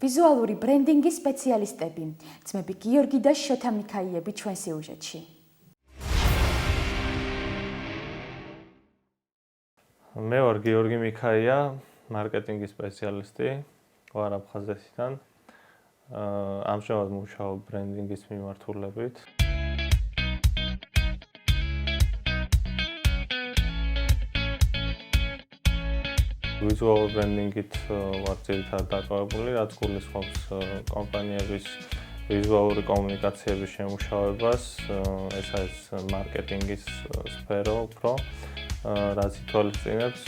ვიზუალური ბრენდინგის სპეციალისტები, ძმები გიორგი და შოთა მიქაიები ჩვენ სიუჟეტში. მე ვარ გიორგი მიქაია, მარკეტინგის სპეციალისტი, ვარ აფხაზეთიდან. ამჟამად მუშაობ ბრენდინგის მიმართულებით. ვიზუალურ ბრენდინგით ვარ ძირითადად დაკავებული, რაც გულისხმობს კომპანიების ვიზუალური კომუნიკაციების შემუშავებას, ეს არის მარკეტინგის სფერო უფრო, რაც ითვალისწინებს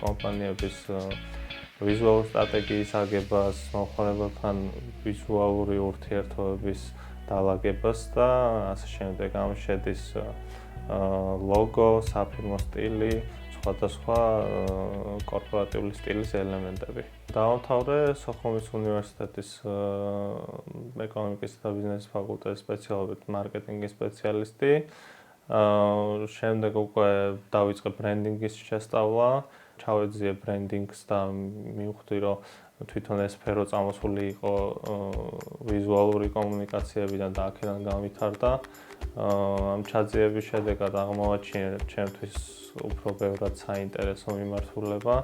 კომპანიების ვიზუალურ სტრატეგიის აგებას, მომხმარებელთან ვიზუალური ურთიერთობების დალაგებას და ასე შემდეგ. ამ შედის ლოგო, საფირმო სტილი, სხვადასხვა კორპორატიული სტილის ელემენტები. დავამთავრე სოხუმის უნივერსიტეტის ეკონომიკის და ბიზნესის ფაკულტეტის სპეციალობით მარკეტინგის სპეციალისტი. შემდეგ უკვე დავიწყე ბრენდინგის შესწავლა, ჩავეძიე ბრენდინგს და მივხვდი, რომ თვითონ ეს სფერო წამოსული იყო ვიზუალური კომუნიკაციებიდან და აქედან განვითარდა. ამ ჩაძიების შედეგად აღმოვაჩინე ჩემთვის უფრო ბევრად საინტერესო მიმართულება,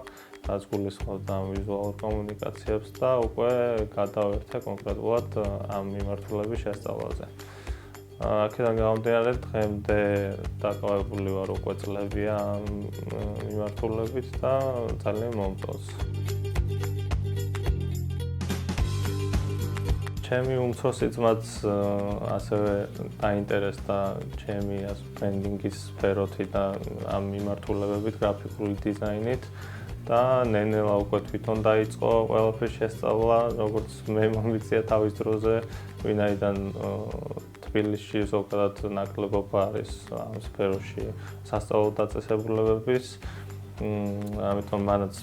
რაც გულისხმობს ამ ვიზუალურ კომუნიკაციებს და უკვე გადავერთე კონკრეტულად ამ მიმართულების შესწავლაზე. აქედან გამომდინარე დღემდე დაკავებული ვარ უკვე წლებია ამ მიმართულებით და ძალიან მომწონს. ჩემი უმცროსი ძმაც ასევე დაინტერესდა ჩემი ბრენდინგის სფეროთი და ამ მიმართულებებით, გრაფიკული დიზაინით და ნენელა უკვე თვითონ დაიწყო ყველაფრის შესწავლა, როგორც მე მომიწია თავის დროზე, ვინაიდან თბილისში ზოგადად ნაკლებობა არის ამ სფეროში სასწავლო დაწესებულებების, ამიტომ მანაც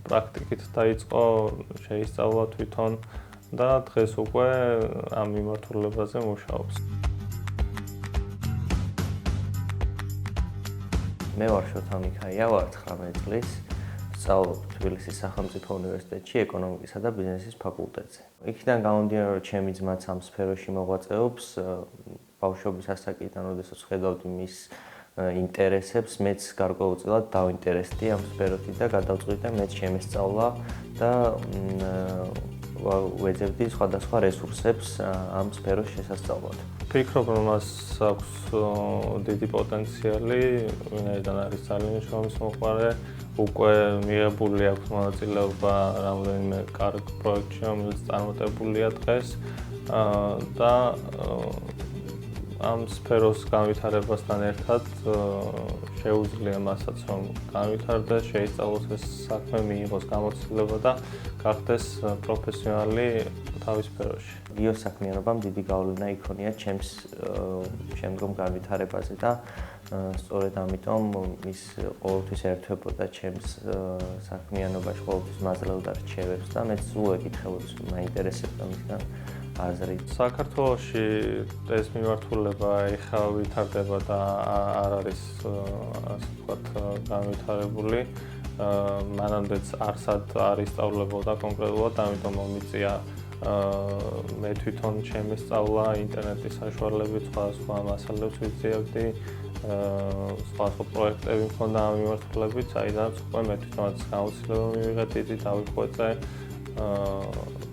პრაქტიკით დაიწყო, შეისწავლა თვითონ და დღეს უკვე ამ მიმართულებაზე მუშაობს. მე ვარ შოთა მიქაია, ვარ 19 წლის, ვსწავლობ თბილისის სახელმწიფო უნივერსიტეტში ეკონომიკისა და ბიზნესის ფაკულტეტზე. იქიდან გამომდინარე, რომ ჩემი ძმაც ამ სფეროში მოღვაწეობს, ბავშვობის ასაკიდან, როდესაც ხედავდი მის ინტერესებს, მეც გარკვეულწილად დავინტერესდი ამ სფეროთი და გადავწყვიტე მეც შემესწავლა და ვეძებდი სხვადასხვა რესურსებს ამ სფეროს შესასწავლად. ვფიქრობ, რომ მას აქვს დიდი პოტენციალი, ვინაიდან არის ძალიან შრომის მოყვარე, უკვე მიღებული აქვს მონაწილეობა რამდენიმე კარგ პროექტში, რომელიც წარმატებულია დღეს და ამ სფეროს განვითარებასთან ერთად შეუძლია მასაც, რომ განვითარდეს, შეისწავლოს ეს საქმე, მიიღოს გამოცდილება და გახდეს პროფესიონალი თავის სფეროში. გიოს საქმიანობამ დიდი გავლენა იქონია ჩემს შემდგომ განვითარებაზე და სწორედ ამიტომ ის ყოველთვის ერთვებოდა ჩემს საქმიანობაში, ყოველთვის მაძლევდა რჩევებს და მეც სულ ეკითხებოდი, მაინტერესებდა მისგან აზრი. საქართველოში ეს მიმართულება ეხლა ვითარდება და არ არის ასე ვთქვათ განვითარებული. მანამდეც არსად არ ისწავლებოდა კონკრეტულად, ამიტომ მომიწია მე თვითონ შემესწავლა ინტერნეტის საშუალებით, სხვადასხვა მასალებს ვიძიებდი, სხვადასხვა პროექტები მქონდა ამ მიმართულებით, საიდანაც უკვე მე თვითონაც გამოცდილება მივიღე, დავიხვეწე,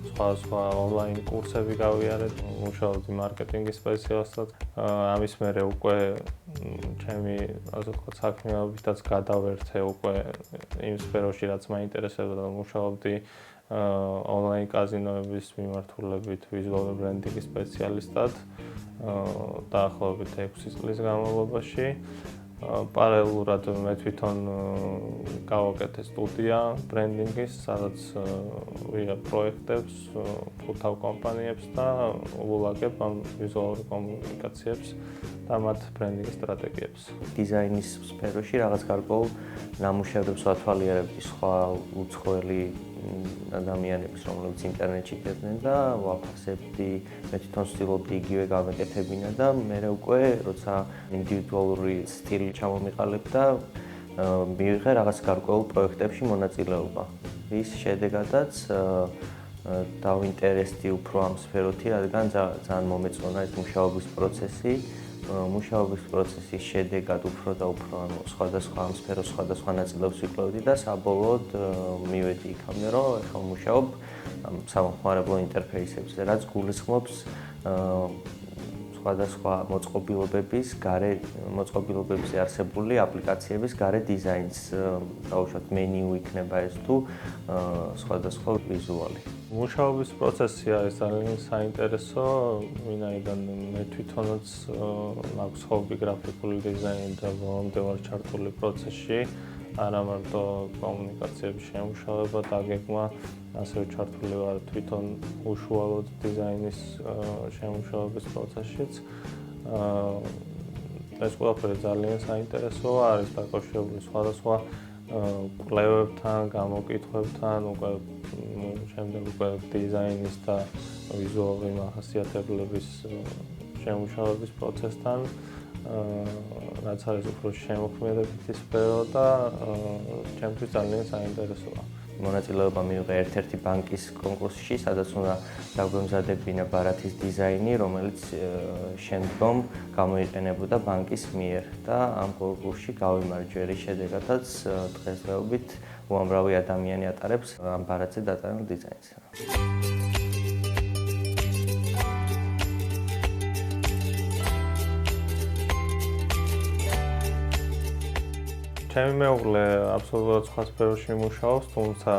სხვადასხვა ონლაინ კურსები გავიარეთ, მუშაობდი მარკეტინგის სპეციალისტად. ამის მერე უკვე ჩემი ასე ვთქვათ საქმიანობითაც გადავერთე უკვე იმ სფეროში, რაც მაინტერესებდა და მუშაობდი ონლაინ კაზინოების მიმართულებით ვიზუალურ ბრენდინგის სპეციალისტად დაახლოებით 6 წლის განმავლობაში. პარალელურად მე თვითონ გავაკეთე სტუდია ბრენდინგის, სადაც ვიღებ პროექტებს, ვხუთავ კომპანიებს და ვულაგებ ამ ვიზუალურ კომუნიკაციებს და მათ ბრენდინგის სტრატეგიებს. დიზაინის სფეროში რაღაც გარკვეულ ნამუშევრებს ვათვალიერებდი სხვა უცხოელი ადამიანებს, რომლებიც ინტერნეტში ხედავდნენ და ვაფასებდი, მე თვითონ ვცდილობდი იგივე გავეკეთებინა და მე უკვე როცა ინდივიდუალური სტილი ჩამომიყალიბდა, მივიღე რაღაც გარკვეულ პროექტებში მონაწილეობა. რის შედეგადაც დავინტერესდი უფრო ამ სფეროთი, რადგან ძალიან მომეწონა ეს მუშაობის პროცესი. მუშაობის პროცესის შედეგად უფრო და უფრო სხვადასხვა ამ სფეროს სხვადასხვა ნაწილებს ვიკვლევდი და საბოლოოდ მივედი იქამდე, რომ ახლა ვმუშაობ სამხმარებლო ინტერფეისებზე, რაც გულისხმობს სხვადასხვა მოწყობილობებზე არსებული აპლიკაციების გარე დიზაინს, დაუშვათ მენიუ იქნება ეს თუ სხვადასხვა ვიზუალი. მუშაობის პროცესი არის ძალიან საინტერესო, ვინაიდან მე თვითონაც მაქვს ჰობი გრაფიკული დიზაინი და ბოლომდე ვარ ჩართული პროცესში. არა მარტო კომუნიკაციების შემუშავება და გეგმა, ასევე ჩართული ვარ თვითონ უშუალოდ დიზაინის შემუშავების პროცესშიც. ეს ყველაფერი ძალიან საინტერესოა, არის დაკავშირებული სხვადასხვა კვლევებთან, გამოკითხვებთან, შემდეგ უკვე დიზაინის და ვიზუალური მახასიათებლების შემუშავების პროცესთან. რაც არის უფრო შემოქმედებითი სფერო და ჩემთვის ძალიან საინტერესოა. მონაწილეობა მივიღე ერთ-ერთი ბანკის კონკურსში, სადაც უნდა დაგვემზადებინა ბარათის დიზაინი, რომელიც შემდგომ გამოიყენებოდა ბანკის მიერ და ამ კონკურსში გავიმარჯვე, რის შედეგადაც დღესდღეობით უამრავი ადამიანი ატარებს ამ ბარათზე დატანილ დიზაინს. ჩემი მეუღლე აბსოლუტურად სხვა სფეროში მუშაობს, თუმცა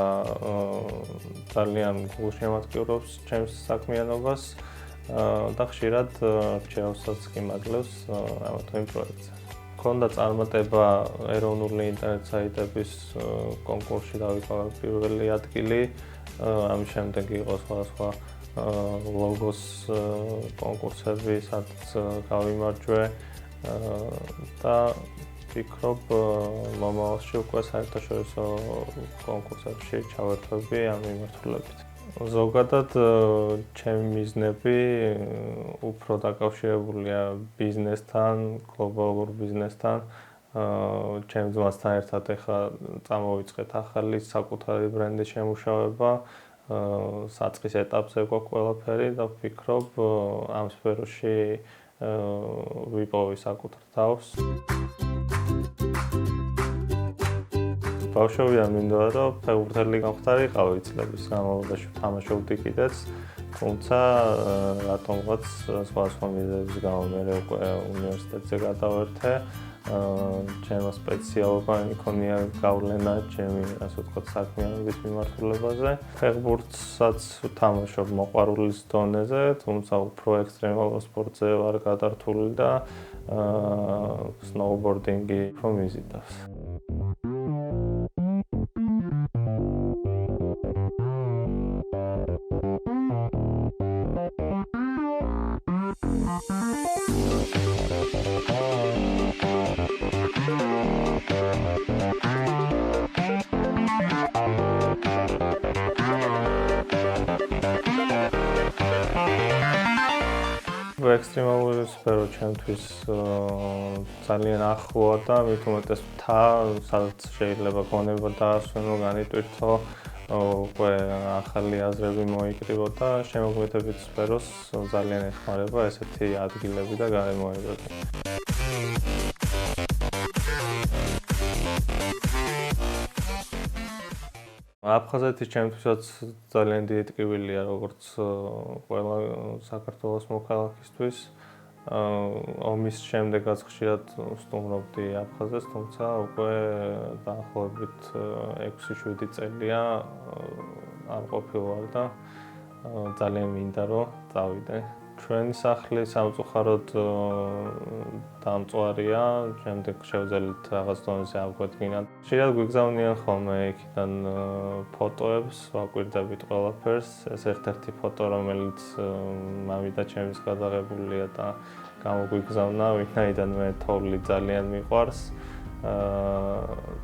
ძალიან გულშემატკივრობს ჩემს საქმიანობას და ხშირად რჩევასაც კი მაგლევს ამა თუ იმ პროექტზე. მქონდა წარმატება ეროვნული ინტერნეტ საიტების კონკურსში დავიკავე პირველი ადგილი, ამის შემდეგ იყო სხვადასხვა ლოგოს კონკურსები, სადაც გავიმარჯვე და ვფიქრობ, მომავალში უკვე საერთაშორისო კონკურსებში ჩავერთვები ამ მიმართულებით. ზოგადად ჩემი მიზნები უფრო დაკავშირებულია ბიზნესთან, გლობალურ ბიზნესთან. ჩემ ძმასთან ერთად ახლა წამოვიწყეთ ახალი საკუთარი ბრენდის შემუშავება. საწყის ეტაპზე გვაქვს ყველაფერი და ვფიქრობ, ამ სფეროში ვიპოვი საკუთარ თავს. ბავშვობიდან მინდოდა, რომ ფეხბურთელი გამხდარიყავი წლების განმავლობაში ვთამაშობდი კიდეც, თუმცა რატომღაც სხვადასხვა მიზეზების გამო მე უკვე უნივერსიტეტზე გადავერთე. ჩემო სპეციალობა მქონია გავლენა ჩემი, ასე ვთქვათ, საქმიანობის მიმართულებაზე. ფეხბურთსაც ვთამაშობ მოყვარულის დონეზე, თუმცა უფრო ექსტრემალურ სპორტზე ვარ გადართული და სნოუბორდინგი უფრო მიზიდავს. ექსტრემალური სფერო ჩემთვის ძალიან ახლოა და მით უმეტეს მთა, სადაც შეიძლება გონება დაასვენო, განიტვირთო, უკვე ახალი აზრები მოიკრიბო და შემოქმედებით სფეროს ძალიან ეხმარება ესეთი ადგილები და გარემოებები. აფხაზეთი ჩემთვისაც ძალიან დიდი ტკივილია, როგორც ყველა საქართველოს მოქალაქისთვის. ომის შემდეგაც ხშირად ვსტუმრობდი აფხაზეთს, თუმცა უკვე დაახლოებით 6-7 წელია არ ყოფილვარ და ძალიან მინდა რომ წავიდე. ჩვენი სახლი სამწუხაროდ დამწვარია, შემდეგ შევძელით რაღაც დონეზე ავგვედგინათ. ხშირად გვიგზავნიან ხოლმე იქიდან ფოტოებს, ვაკვირდებით ყველაფერს. ეს ერთ-ერთი ფოტო, რომელიც მამიდა ჩემის გადაღებულია და გამოგვიგზავნა, ვინაიდან მე თოვლი ძალიან მიყვარს.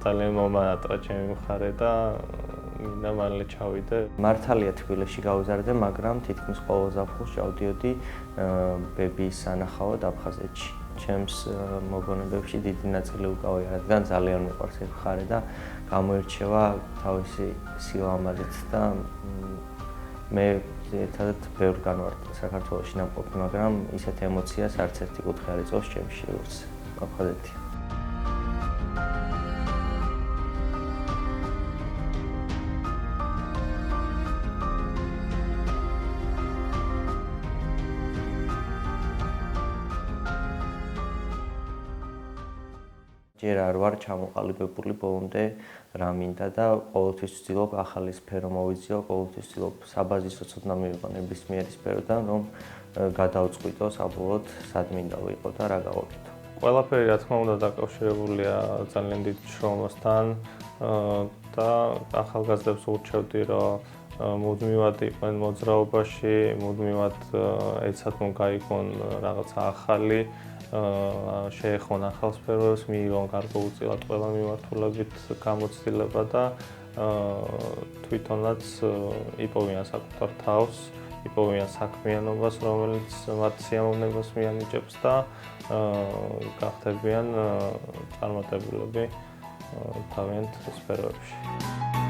ძალიან მომანატრა ჩემი მხარე და მინდა მალე ჩავიდე. მართალია თბილისში გავიზარდე, მაგრამ თითქმის ყოველ ზაფხულს ჩავდიოდი ბებიის სანახავად აფხაზეთში. ჩემს მოგონებებში დიდი ნაწილი უკავია, რადგან ძალიან მიყვარს ეს მხარე და გამოირჩევა თავისი სილამაზით და მე ერთადად ბევრგან ვარ საქართველოში ნამყოფი, მაგრამ ისეთ ემოციას არც ერთი კუთხე არ იწვევს ჩემში, როგორც აფხაზეთი. ჯერ არ ვარ ჩამოყალიბებული ბოლომდე რა მინდა და ყოველთვის ვცდილობ ახალი სფერო მოვიძიო, ყოველთვის ვცდილობ საბაზისო ცოდნა მივიღო ნებისმიერი სფეროდან, რომ გადავწყვიტო საბოლოოდ სად მინდა ვიყო და რა გავაკეთო. ყველაფერი რა თქმა უნდა დაკავშირებულია ძალიან დიდ შრომასთან და ახალგაზრდებს ურჩევდი, რომ მუდმივად იყვნენ მოძრაობაში, მუდმივად ეცათ რომ გაიგონ რაღაცა ახალი შეეხონ ახალ სფეროებს, მიიღონ გარკვეულწილად ყველა მიმართულებით გამოცდილება და თვითონაც იპოვიან საკუთარ თავს, იპოვიან საქმიანობას, რომელიც მათ სიამოვნებას მიანიჭებს და გახდებიან წარმატებულები თავიანთ სფეროებში.